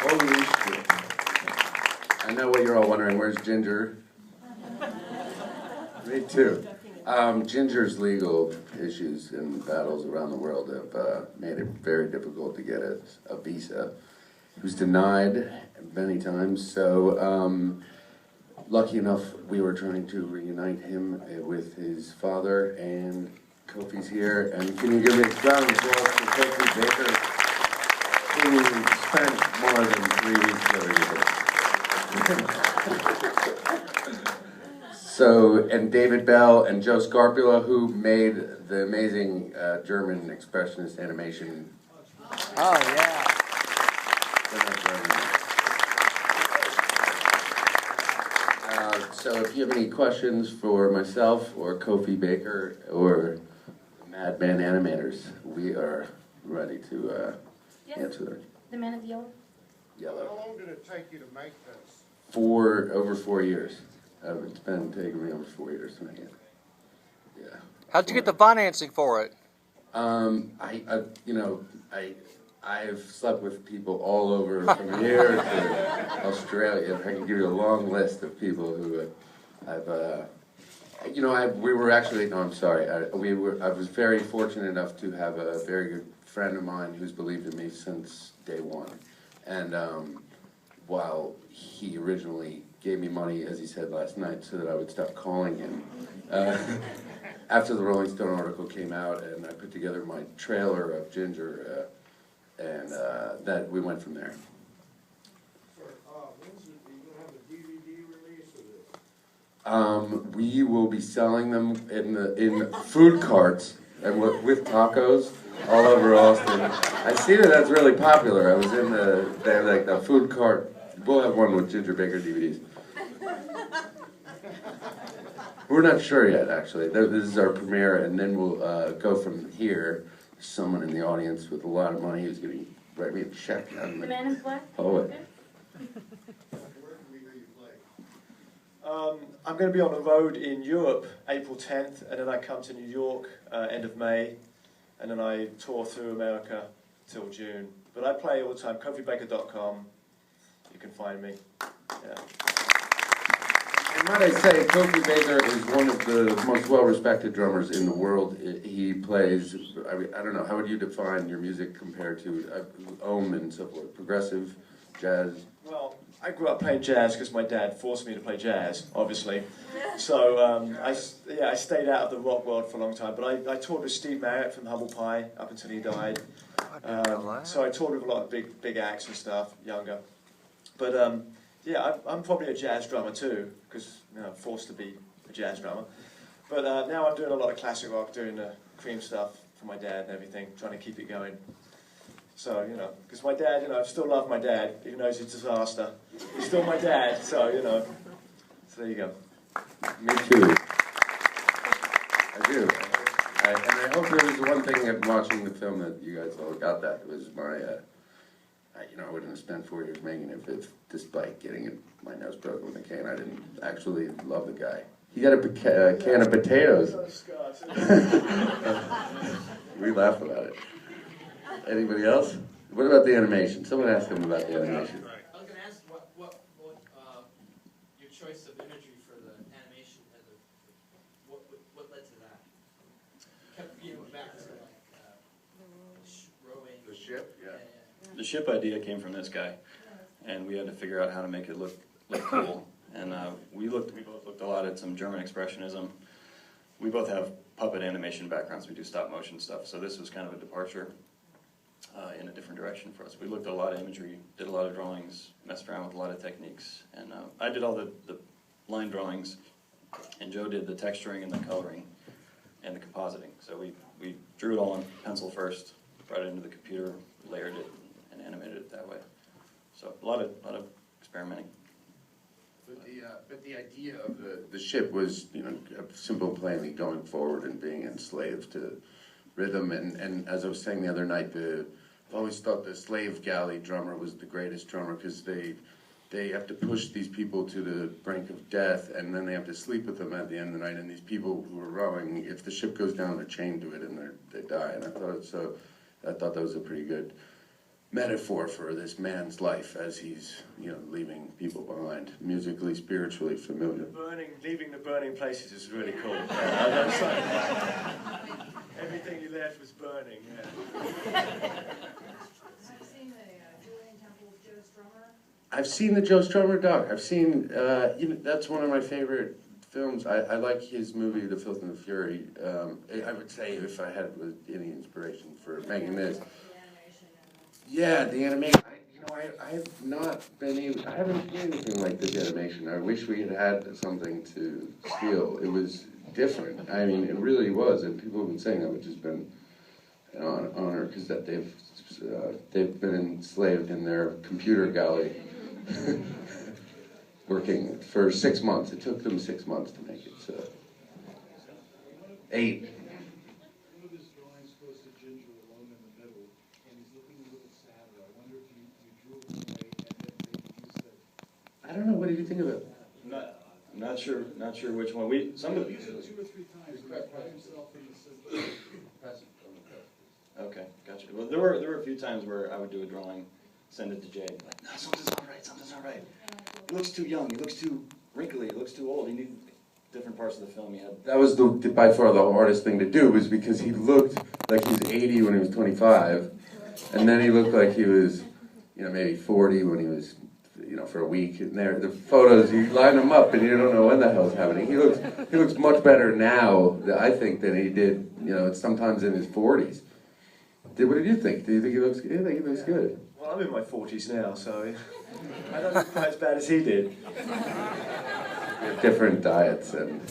Holy shit. I know what you're all wondering. Where's Ginger? Me too. Ginger's legal issues and battles around the world have made it very difficult to get a visa. He was denied many times, so lucky enough we were trying to reunite him with his father, and Kofi's here. And can you give me a round of applause for Kofi Baker, who spent more than 3 weeks living with us. So, and David Bell and Joe Scarpula, who made the amazing German expressionist animation. Oh, yeah. So if you have any questions for myself or Kofi Baker or Madman Animators, we are ready to answer them. The Man of Yellow? Yellow. How long did it take you to make this? Over 4 years. It's been taking me over 4 years to make it. Yeah. How'd you get the financing for it? I've slept with people all over from here to Australia. I can give you a long list of people who we were actually, no, I'm sorry. I was very fortunate enough to have a very good friend of mine who's believed in me since day one. And while he originally gave me money, as he said last night, so that I would stop calling him, after the Rolling Stone article came out and I put together my trailer of Ginger, and that we went from there. When's it, are you going to have a DVD release of this? We will be selling them in food carts and with tacos all over Austin. I see that's really popular. I was in they have like the food cart. We'll have one with Ginger Baker DVDs. We're not sure yet, actually. This is our premiere, and then we'll go from here. Someone in the audience with a lot of money who's going to write me a check. The Man in Black? Poet. Where can we hear you play? I'm going to be on the road in Europe April 10th, and then I come to New York end of May, and then I tour through America till June. But I play all the time. KofiBaker.com. You can find me. Yeah. And might I say, Kofi Baker is one of the most well-respected drummers in the world. He plays, I don't know, how would you define your music compared to Ohm and so forth? Progressive, jazz? Well, I grew up playing jazz because my dad forced me to play jazz, obviously. So I stayed out of the rock world for a long time. But I toured with Steve Marriott from Humble Pie up until he died. So I toured with a lot of big acts and stuff, younger. But yeah, I'm probably a jazz drummer too, because I'm forced to be a jazz drummer. But now I'm doing a lot of classic rock, doing the Cream stuff for my dad and everything, trying to keep it going. So, because my dad, I still love my dad, even though he's a disaster. He's still my dad, so, so there you go. Me too. I do. And I hope there was one thing of watching the film that you guys all got that. It was my, I wouldn't have spent 4 years making it if despite getting my nose broken with a cane, I didn't actually love the guy. He got a can of potatoes. We laugh about it. Anybody else? What about the animation? Someone asked him about the animation. I was going to ask what your choice of imagery for the animation and what led to that? Kept going back to rowing. The ship, yeah. The ship idea came from this guy, and we had to figure out how to make it look cool. And we both looked a lot at some German expressionism. We both have puppet animation backgrounds. We do stop motion stuff, so this was kind of a departure in a different direction for us. We looked at a lot of imagery, did a lot of drawings, messed around with a lot of techniques, and I did all the line drawings, and Joe did the texturing and the coloring and the compositing. So we drew it all on pencil first, brought it into the computer, layered it, and animated it that way. So a lot of experimenting. But the idea of the ship was, simple, plainly going forward and being enslaved to rhythm. And as I was saying the other night, I've always thought the slave galley drummer was the greatest drummer because they have to push these people to the brink of death, and then they have to sleep with them at the end of the night. And these people who are rowing, if the ship goes down, they're chained to it and they die. And I thought that was a pretty good metaphor for this man's life as he's, leaving people behind, musically, spiritually familiar. Leaving the burning places is really cool. Everything he left was burning. I've seen the Joe Strummer doc. I've seen, that's one of my favorite films. I like his movie, The Filth and the Fury. I would say if I had any inspiration for making this. Yeah, the animation. I have not been able, I haven't seen anything like this animation. I wish we had something to steal. It was different. I mean, it really was, and people have been saying that, which has been an honor, because that they've been enslaved in their computer galley, working for 6 months. It took them 6 months to make it, so 8. I don't know. What did you think of it? Not sure which one. Some of the 2 or 3 times by himself in the system. Okay, gotcha. Well, there were a few times where I would do a drawing, send it to Jay, like, no, something's not right. He looks too young. He looks too wrinkly. He looks too old. He needed different parts of the film. He had. That was by far the hardest thing to do, was because he looked like he was 80 when he was 25, and then he looked like he was, maybe 40 when he was, for a week. And the photos, you line them up, and you don't know when the hell's happening. He looks much better now, I think, than he did, sometimes in his 40s. What did you think? Do you think he looks good? I think he looks good. Well, I'm in my 40s now, so I don't look quite as bad as he did. Different diets and.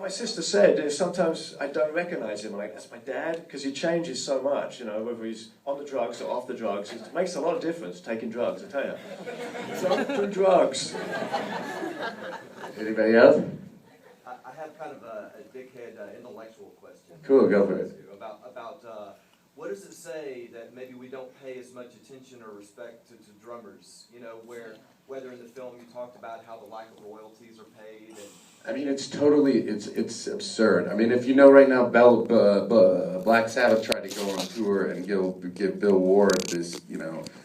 My sister said sometimes I don't recognize him. I'm like, that's my dad, because he changes so much. Whether he's on the drugs or off the drugs, it makes a lot of difference taking drugs. I tell you, don't do drugs. Anybody else? I have kind of a dickhead intellectual question. Cool, go for it. About what does it say that maybe we don't pay as much attention or respect to drummers? Whether in the film you talked about how the lack of royalties are paid. I mean, it's absurd. I mean, if right now, Black Sabbath tried to go on tour and give Bill Ward this,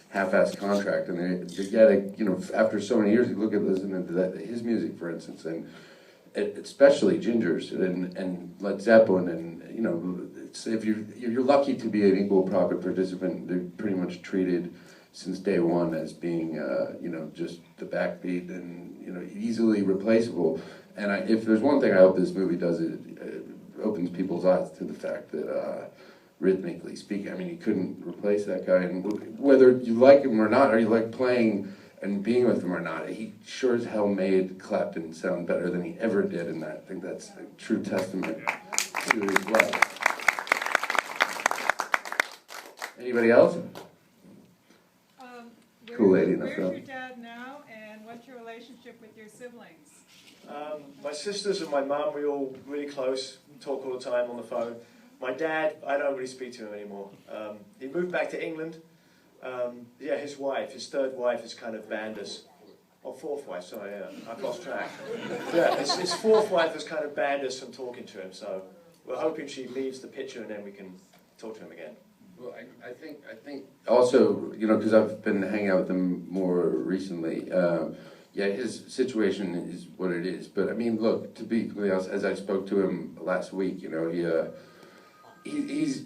half-assed contract, and they get it, after so many years, you look at listening to his music, for instance, and especially Ginger's and Led Zeppelin, and if you're lucky to be an equal profit participant, they're pretty much treated since day one as being just the backbeat and easily replaceable. And if there's one thing I hope this movie does, it opens people's eyes to the fact that rhythmically speaking, I mean, you couldn't replace that guy, and whether you like him or not, or you like playing and being with him or not, he sure as hell made Clapton sound better than he ever did, and I think that's a true testament to his love. Anybody else? Cool lady in the film. Where's your dad now, and what's your relationship with your siblings? My sisters and my mum, we're all really close, talk all the time on the phone. My dad, I don't really speak to him anymore. He moved back to England. His wife, his third wife, has kind of banned us. Oh, fourth wife, sorry, I've lost track. Yeah, his fourth wife has kind of banned us from talking to him, so we're hoping she leaves the picture and then we can talk to him again. Well, I think also, because I've been hanging out with him more recently, his situation is what it is. But I mean, look, to be completely honest, as I spoke to him last week, he's,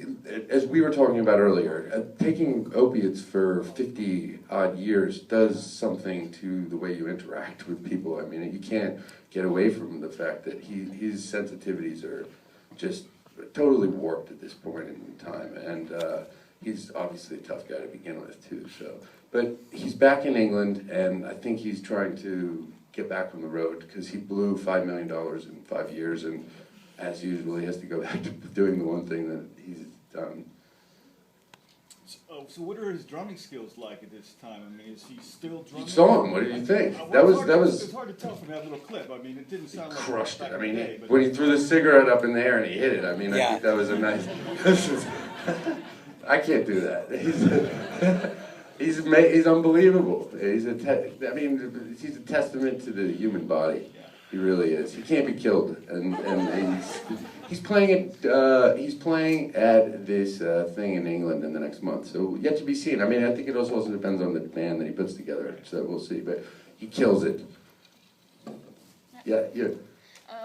as we were talking about earlier, taking opiates for 50-odd years does something to the way you interact with people. I mean, you can't get away from the fact that his sensitivities are just totally warped at this point in time, and he's obviously a tough guy to begin with too. But he's back in England, and I think he's trying to get back on the road because he blew $5 million in 5 years, and as usual, he has to go back to doing the one thing that he's done. So what are his drumming skills like at this time? I mean, is he still drumming? You saw him. What did you think? That was. It's hard to tell from that little clip. I mean, it didn't sound like crushed it. I mean, day, when he threw the cigarette up in the air and he hit it, I mean, I Yeah. think that was a nice. I can't do that. He's unbelievable. He's a testament to the human body. He really is. He can't be killed, and he's playing it. He's playing at this thing in England in the next month. So yet to be seen. I mean, I think it also depends on the band that he puts together. So we'll see. But he kills it. Yeah, yeah.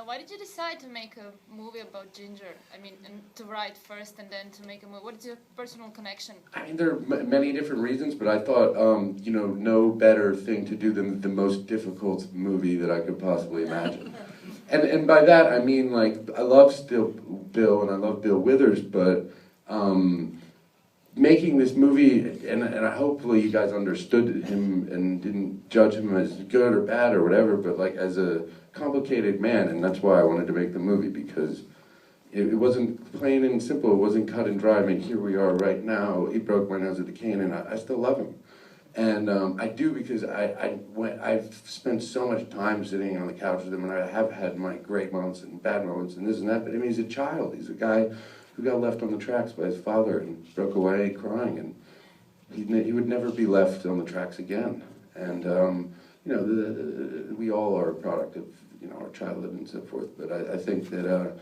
Why did you decide to make a movie about Ginger? I mean, and to write first and then to make a movie. What is your personal connection? I mean, there are many different reasons, but I thought, you know, no better thing to do than the most difficult movie that I could possibly imagine. And by that, I mean, like, I love still Bill and I love Bill Withers, but making this movie, and hopefully you guys understood him and didn't judge him as good or bad or whatever, but like as a complicated man, and that's why I wanted to make the movie, because it wasn't plain and simple, it wasn't cut and dry. I mean, here we are right now. He broke my nose at the cane, and I still love him. And I do, because I've spent so much time sitting on the couch with him, and I have had my great moments and bad moments and this and that, but I mean, he's a child. He's a guy who got left on the tracks by his father and broke away crying, and he would never be left on the tracks again. And you know, we all are a product of, you know, our childhood and so forth, but I think that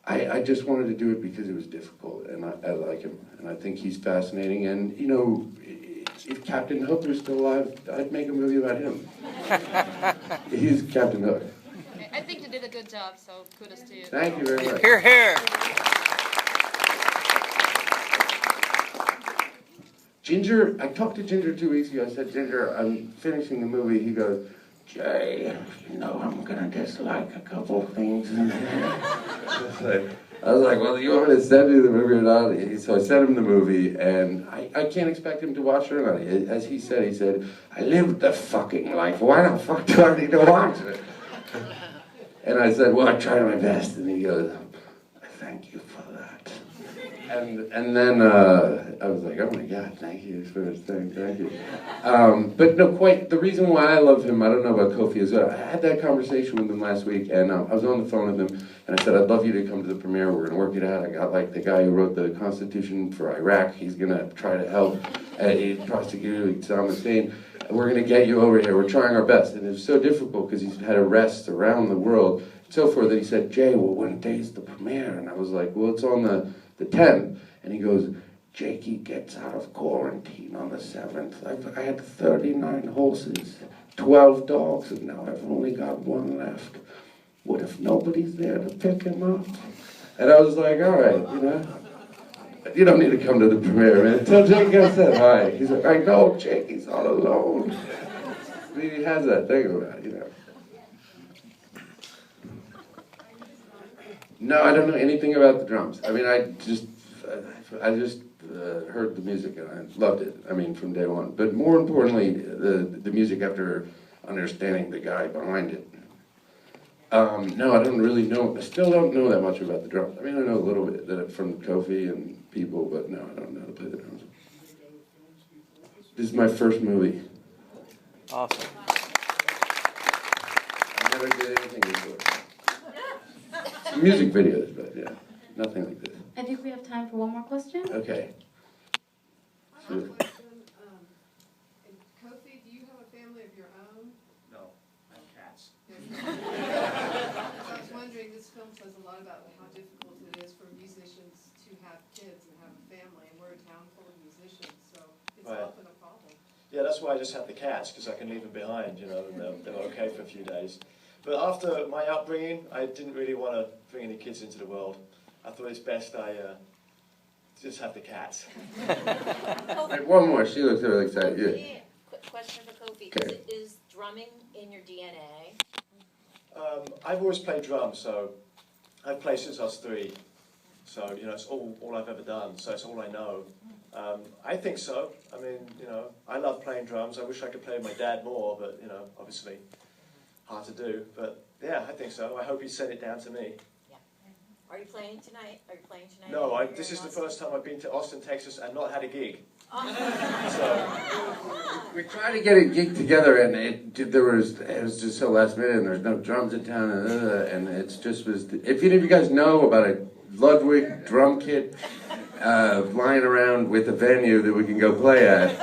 I just wanted to do it because it was difficult, and I like him, and I think he's fascinating, and, you know, if Captain Hook was still alive, I'd make a movie about him. He's Captain Hook. Okay, I think you did a good job, so kudos to you. Thank you very much. Hear, hear. Ginger, I talked to Ginger 2 weeks ago. I said, Ginger, I'm finishing the movie. He goes, Jay, you know, I'm gonna dislike a couple things in there. I was like, well, do you want me to send you the movie or not? So I sent him the movie, and I can't expect him to watch it or not. As he said, I lived the fucking life. Why the fuck do I need to watch it? And I said, well, I tried my best. And he goes, thank you for that. And then I was like, oh my God, thank you for this thing, thank you. But no, quite, the reason why I love him, I don't know about Kofi, is I had that conversation with him last week, and I was on the phone with him, and I said, I'd love you to come to the premiere, we're gonna work it out. I got like the guy who wrote the Constitution for Iraq, he's gonna try to help prosecute Saddam Hussein. We're gonna get you over here, we're trying our best. And it was so difficult because he's had arrests around the world, and so forth, that he said, Jay, well, what day is the premiere? And I was like, well, it's on the 10th, and he goes, Jakey gets out of quarantine on the 7th. I had 39 horses, 12 dogs, and now I've only got one left. What if nobody's there to pick him up? And I was like, all right, you know, you don't need to come to the premiere, man. Tell Jakey I said hi. He's like, I know, Jakey's all alone. He has that thing about it, you know. No, I don't know anything about the drums. I mean, I just heard the music and I loved it. I mean, from day one. But more importantly, the music after understanding the guy behind it. No, I don't really know. I still don't know that much about the drums. I mean, I know a little bit from Kofi and people, but no, I don't know how to play the drums. This is my first movie. Awesome. I never did anything before. Some music videos, but yeah, nothing like this. I think we have time for one more question. Okay. Sure. Kofi, do you have a family of your own? No, I have cats. I was wondering, this film says a lot about how difficult it is for musicians to have kids and have a family, and we're a town full of musicians, so it's Right. often a problem. Yeah, that's why I just have the cats, because I can leave them behind, you know, and they're okay for a few days. But after my upbringing, I didn't really want to bring any kids into the world. I thought it's best I just have the cats. Right, one more. She looks really excited. Yeah. Yeah. Quick question for Kofi. Okay. Is drumming in your DNA? I've always played drums, so I've played since I was 3. So, you know, it's all I've ever done, so it's all I know. I think so. I mean, you know, I love playing drums. I wish I could play with my dad more, but, you know, obviously hard to do. But, yeah, I think so. I hope he sent it down to me. Yeah. Are you playing tonight? Are you playing tonight? No, this is the first time I've been to Austin, Texas, and not had a gig. We tried to get a gig together, and it was just so last minute, and there's no drums in town, and it just was. If any of you guys know about a Ludwig drum kit lying around with a venue that we can go play at,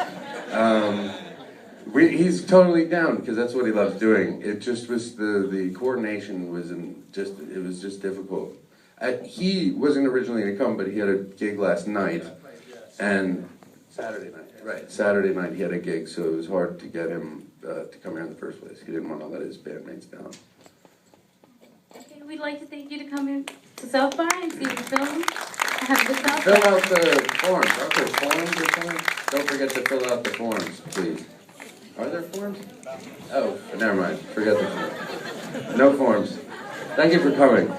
He's totally down because that's what he loves doing. It just was the coordination it was just difficult. He wasn't originally going to come, but he had a gig last night, and Saturday night he had a gig, so it was hard to get him to come here in the first place. He didn't want to let his bandmates down. Okay, we'd like to thank you to come in to South by and see the film. Have a good South Fill by. out the forms. Aren't there forms or something? Don't forget to fill out the forms, please. Are there forms? Oh, never mind. Forget the forms. No forms. Thank you for coming.